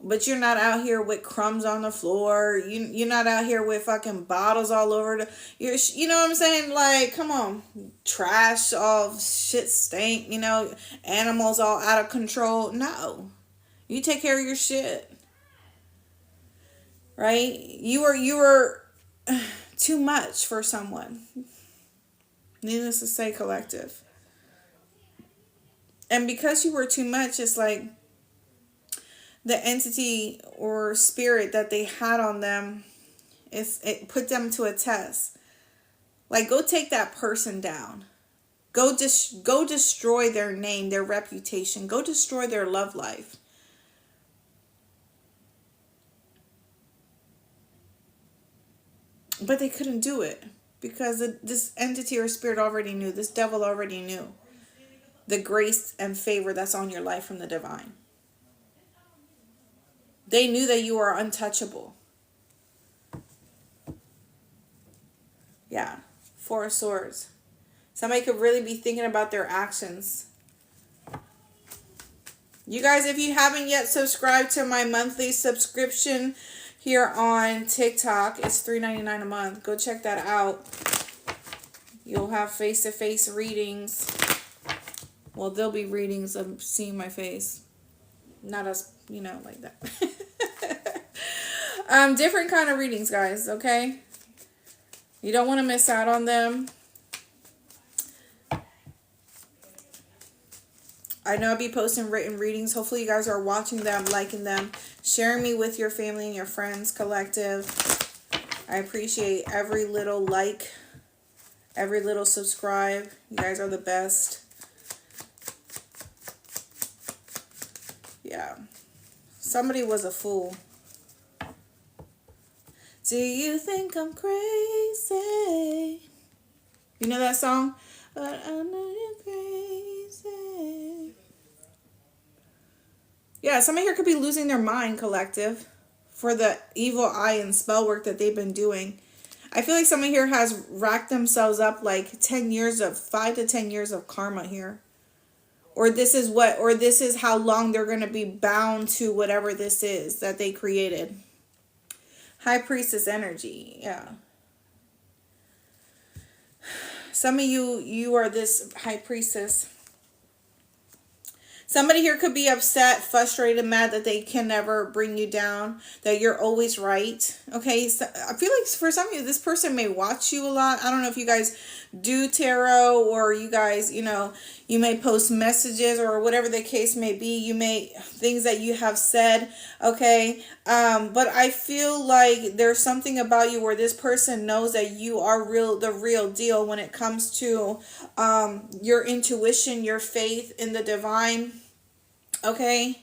[SPEAKER 1] But you're not out here with crumbs on the floor. You're not out here with fucking bottles all over you know what I'm saying? Like, come on. Trash, all shit stank, animals all out of control. No. You take care of your shit. Right? You were too much for someone. Needless to say, collective. And because you were too much, it's like the entity or spirit that they had on them, it put them to a test. Like, go take that person down. Go destroy their name, their reputation. Go destroy their love life. But they couldn't do it because this entity or spirit already knew. This devil already knew the grace and favor that's on your life from the divine. They knew that you are untouchable. Yeah. Four of Swords. Somebody could really be thinking about their actions. You guys, if you haven't yet subscribed to my monthly subscription here on TikTok, it's $3.99 a month. Go check that out. You'll have face-to-face readings. Well, there'll be readings of seeing my face. Not us, like that. Different kind of readings, guys, okay? You don't want to miss out on them. I know I'll be posting written readings. Hopefully you guys are watching them, liking them, sharing me with your family and your friends, collective. I appreciate every little like, every little subscribe. You guys are the best. Yeah. Somebody was a fool. Do you think I'm crazy? You know that song? But I know you're crazy. Yeah, somebody here could be losing their mind, collective, for the evil eye and spell work that they've been doing. I feel like somebody here has racked themselves up like 10 years of, 5 to 10 years of karma here. Or this is how long they're going to be bound to whatever this is that they created. High Priestess energy, yeah. Some of you are this High Priestess. Somebody here could be upset, frustrated, mad that they can never bring you down, that you're always right. Okay, so I feel like for some of you, this person may watch you a lot. I don't know if you guys do tarot or you guys, you may post messages or whatever the case may be. You may, things that you have said, okay? But I feel like there's something about you where this person knows that you are the real deal when it comes to your intuition, your faith in the divine. Okay,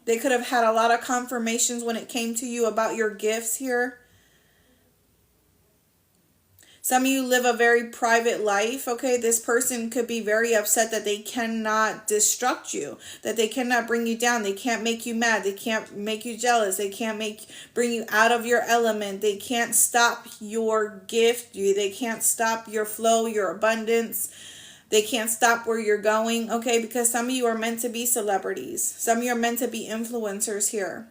[SPEAKER 1] they could have had a lot of confirmations when it came to you about your gifts here. Some of you live a very private life, okay? This person could be very upset that they cannot destruct you, that they cannot bring you down. They can't make you mad. They can't make you jealous. They can't bring you out of your element. They can't stop your gift. They can't stop your flow, your abundance. They can't stop where you're going, okay? Because some of you are meant to be celebrities. Some of you are meant to be influencers here.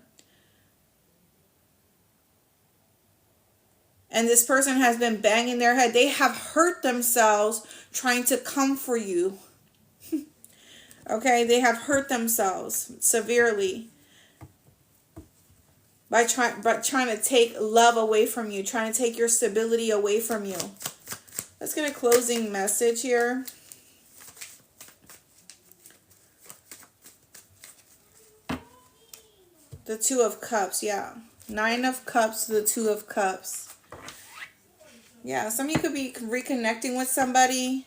[SPEAKER 1] And this person has been banging their head. They have hurt themselves trying to come for you. Okay? They have hurt themselves severely by trying to take love away from you, trying to take your stability away from you. Let's get a closing message here. The Two of Cups, yeah. 9 of Cups, the 2 of Cups. Yeah, some of you could be reconnecting with somebody.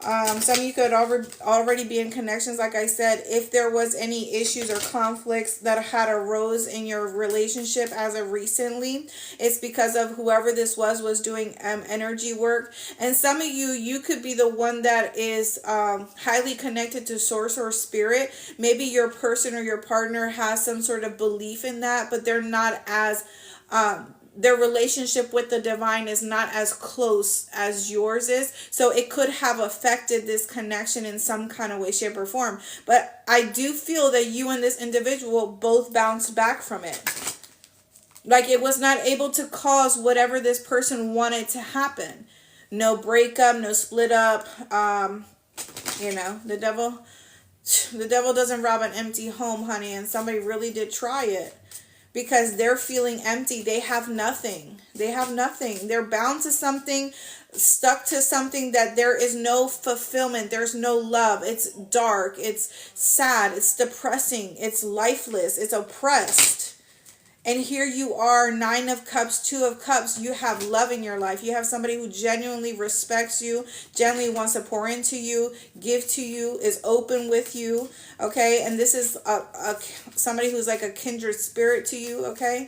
[SPEAKER 1] Some of you could already be in connections. Like I said, if there was any issues or conflicts that had arose in your relationship as of recently, it's because of whoever this was doing energy work. And some of you could be the one that is highly connected to source or spirit. Maybe your person or your partner has some sort of belief in that, but they're not as their relationship with the divine is not as close as yours is. So it could have affected this connection in some kind of way, shape, or form. But I do feel that you and this individual both bounced back from it. Like it was not able to cause whatever this person wanted to happen. No breakup, no split up. The devil doesn't rob an empty home, honey. And somebody really did try it. Because they're feeling empty. They have nothing. They have nothing. They're bound to something, stuck to something that there is no fulfillment. There's no love. It's dark. It's sad. It's depressing. It's lifeless. It's oppressed. And here you are, 9 of Cups, 2 of Cups. You have love in your life. You have somebody who genuinely respects you, genuinely wants to pour into you, give to you, is open with you, okay? And this is somebody who's like a kindred spirit to you, okay?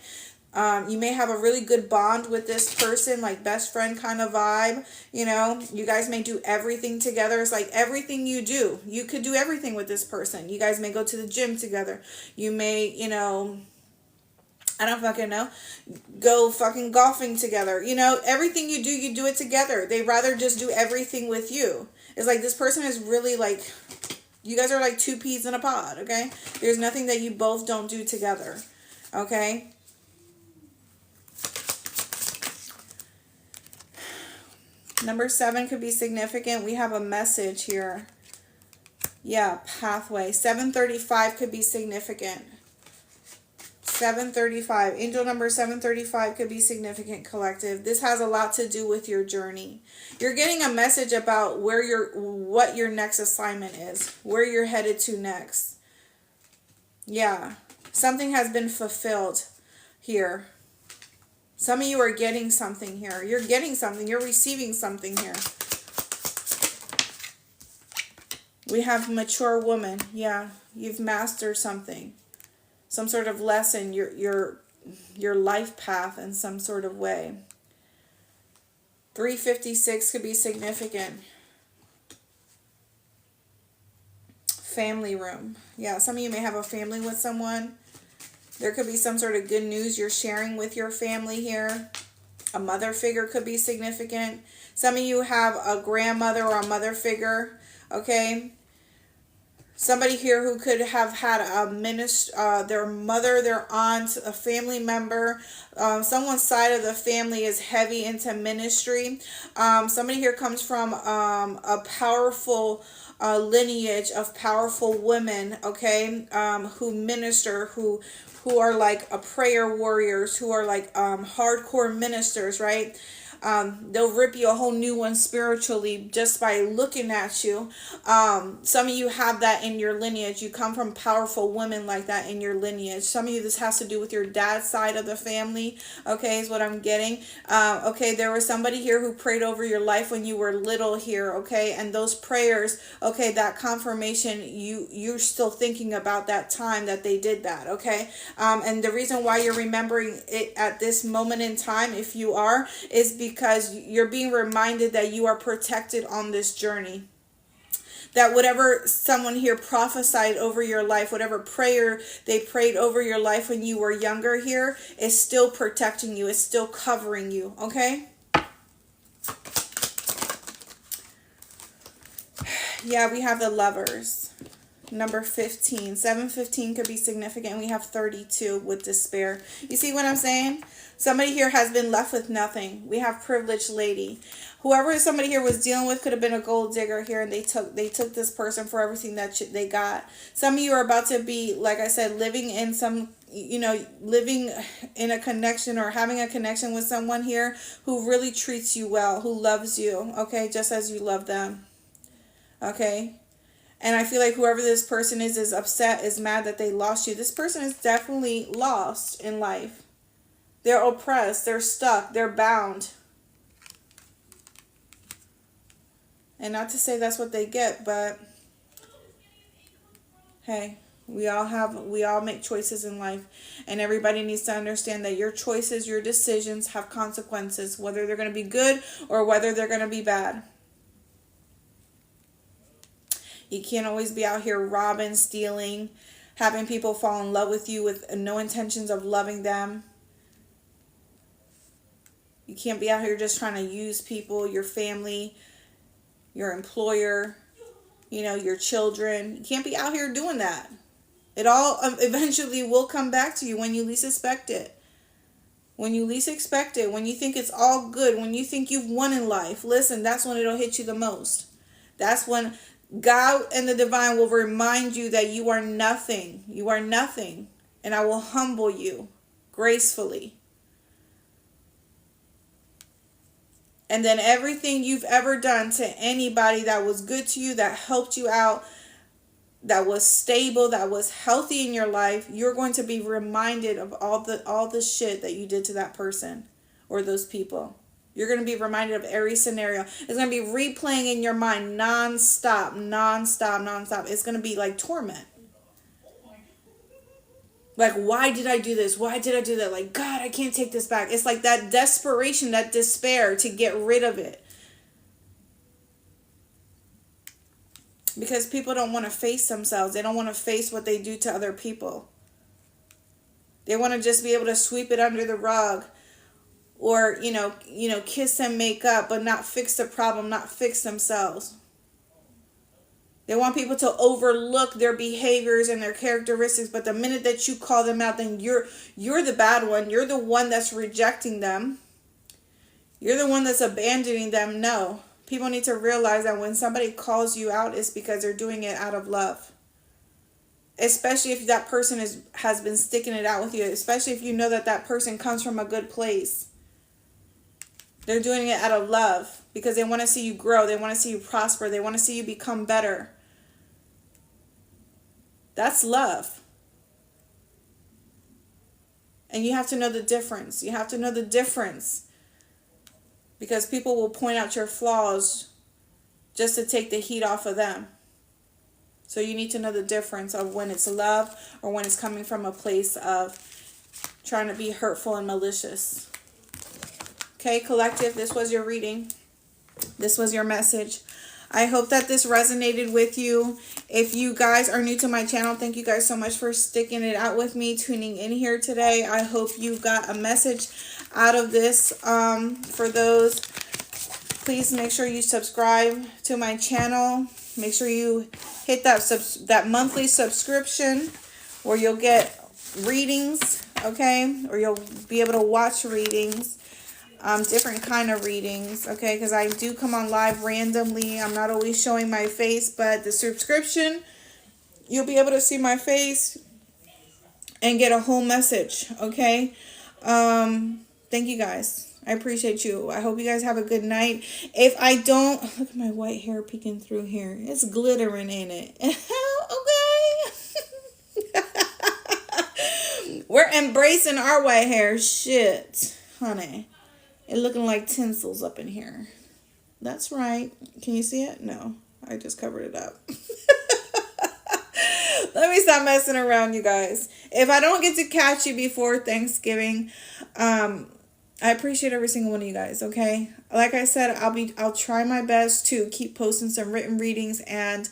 [SPEAKER 1] You may have a really good bond with this person, like best friend kind of vibe. You guys may do everything together. It's like everything you do. You could do everything with this person. You guys may go to the gym together. You may, I don't fucking know, go fucking golfing together. Everything you do it together. They rather just do everything with you. It's like this person is really like, you guys are like 2 peas in a pod, okay? There's nothing that you both don't do together, okay? Number 7 could be significant. We have a message here. Yeah, pathway. 735 could be significant. 735. Angel number 735 could be significant, collective. This has a lot to do with your journey. You're getting a message about what your next assignment is, where you're headed to next. Yeah. Something has been fulfilled here. Some of you are getting something here. You're getting something. You're receiving something here. We have mature woman. Yeah. You've mastered something. Some sort of lesson, your life path in some sort of way. 356 could be significant. family room. Yeah, some of you may have a family with someone. There could be some sort of good news you're sharing with your family here. A mother figure could be significant. Some of you have a grandmother or a mother figure, okay? Somebody here who could have had their mother, their aunt, a family member, someone's side of the family is heavy into ministry. Somebody here comes from a powerful lineage of powerful women, okay, who minister, who are like a prayer warriors, who are like hardcore ministers, right? They'll rip you a whole new one spiritually just by looking at you. Some of you have that in your lineage. You come from powerful women like that in your lineage. Some of you, this has to do with your dad's side of the family, okay, is what I'm getting. Okay, there was somebody here who prayed over your life when you were little here, okay, and those prayers, okay, that confirmation, you're still thinking about that time that they did that, okay, and the reason why you're remembering it at this moment in time, if you are, is because you're being reminded that you are protected on this journey. That whatever someone here prophesied over your life, whatever prayer they prayed over your life when you were younger here, is still protecting you, is still covering you, okay? Yeah, we have the Lovers. Number 15. 715 could be significant. We have 32 with despair. You see what I'm saying? Somebody here has been left with nothing. We have Privileged Lady. Whoever somebody here was dealing with could have been a gold digger here, and they took this person for everything that they got. Some of you are about to be, like I said, living in some, living in a connection or having a connection with someone here who really treats you well, who loves you, okay, just as you love them, okay? And I feel like whoever this person is upset, is mad that they lost you. This person is definitely lost in life. They're oppressed. They're stuck. They're bound. And not to say that's what they get, but hey, we all make choices in life. And everybody needs to understand that your choices, your decisions have consequences, whether they're going to be good or whether they're going to be bad. You can't always be out here robbing, stealing, having people fall in love with you with no intentions of loving them. You can't be out here just trying to use people, your family, your employer, your children. You can't be out here doing that. It all eventually will come back to you when you least expect it. When you least expect it, when you think it's all good, when you think you've won in life, listen, that's when it'll hit you the most. That's when God and the divine will remind you that you are nothing. You are nothing. And I will humble you gracefully. And then everything you've ever done to anybody that was good to you, that helped you out, that was stable, that was healthy in your life, you're going to be reminded of all the shit that you did to that person or those people. You're going to be reminded of every scenario. It's going to be replaying in your mind nonstop. It's going to be like torment. Like, why did I do this? Why did I do that? Like, God, I can't take this back. It's like that desperation, that despair to get rid of it. Because people don't want to face themselves. They don't want to face what they do to other people. They want to just be able to sweep it under the rug. Or, kiss and make up, but not fix the problem, not fix themselves. They want people to overlook their behaviors and their characteristics, but the minute that you call them out, then you're the bad one. You're the one that's rejecting them. You're the one that's abandoning them. No. People need to realize that when somebody calls you out, it's because they're doing it out of love. Especially if that person has been sticking it out with you. Especially if you know that person comes from a good place. They're doing it out of love because they want to see you grow. They want to see you prosper. They want to see you become better. That's love. And you have to know the difference. You have to know the difference. Because people will point out your flaws just to take the heat off of them. So you need to know the difference of when it's love or when it's coming from a place of trying to be hurtful and malicious. Okay, collective, this was your reading. This was your message. I hope that this resonated with you. If you guys are new to my channel, thank you guys so much for sticking it out with me, tuning in here today. I hope you got a message out of this. For those, please make sure you subscribe to my channel. Make sure you hit that monthly subscription where you'll get readings, okay? Or you'll be able to watch readings, different kind of readings, okay? Because I do come on live randomly. I'm not always showing my face, but the subscription, you'll be able to see my face and get a whole message, okay? Thank you guys. I appreciate you. I hope you guys have a good night. If I don't, look at my white hair peeking through here. It's glittering, ain't it? Okay. We're embracing our white hair. Shit, honey. It looking like tinsels up in here. That's right. Can you see it? No, I just covered it up. Let me stop messing around, you guys. If I don't get to catch you before Thanksgiving, I appreciate every single one of you guys, okay? Like I said, I'll try my best to keep posting some written readings and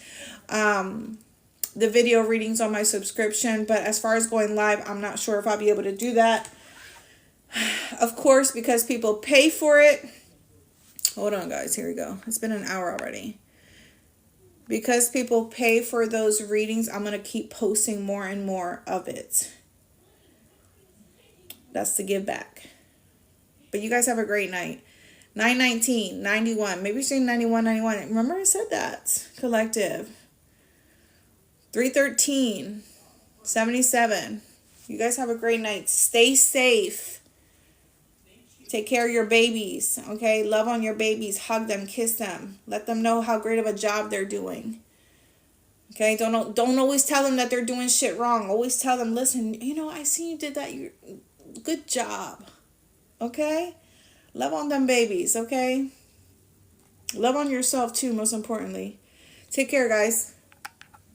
[SPEAKER 1] the video readings on my subscription, but as far as going live, I'm not sure if I'll be able to do that. Of course, because people pay for it. Hold on, guys. Here we go. It's been an hour already. Because people pay for those readings, I'm going to keep posting more and more of it. That's to give back. But you guys have a great night. 919, 91. Maybe say 91, 91. Remember I said that. Collective. 313, 77. You guys have a great night. Stay safe. Take care of your babies, okay? Love on your babies. Hug them. Kiss them. Let them know how great of a job they're doing. Okay? Don't always tell them that they're doing shit wrong. Always tell them, listen, I see you did that. Good job. Okay? Love on them babies, okay? Love on yourself too, most importantly. Take care, guys.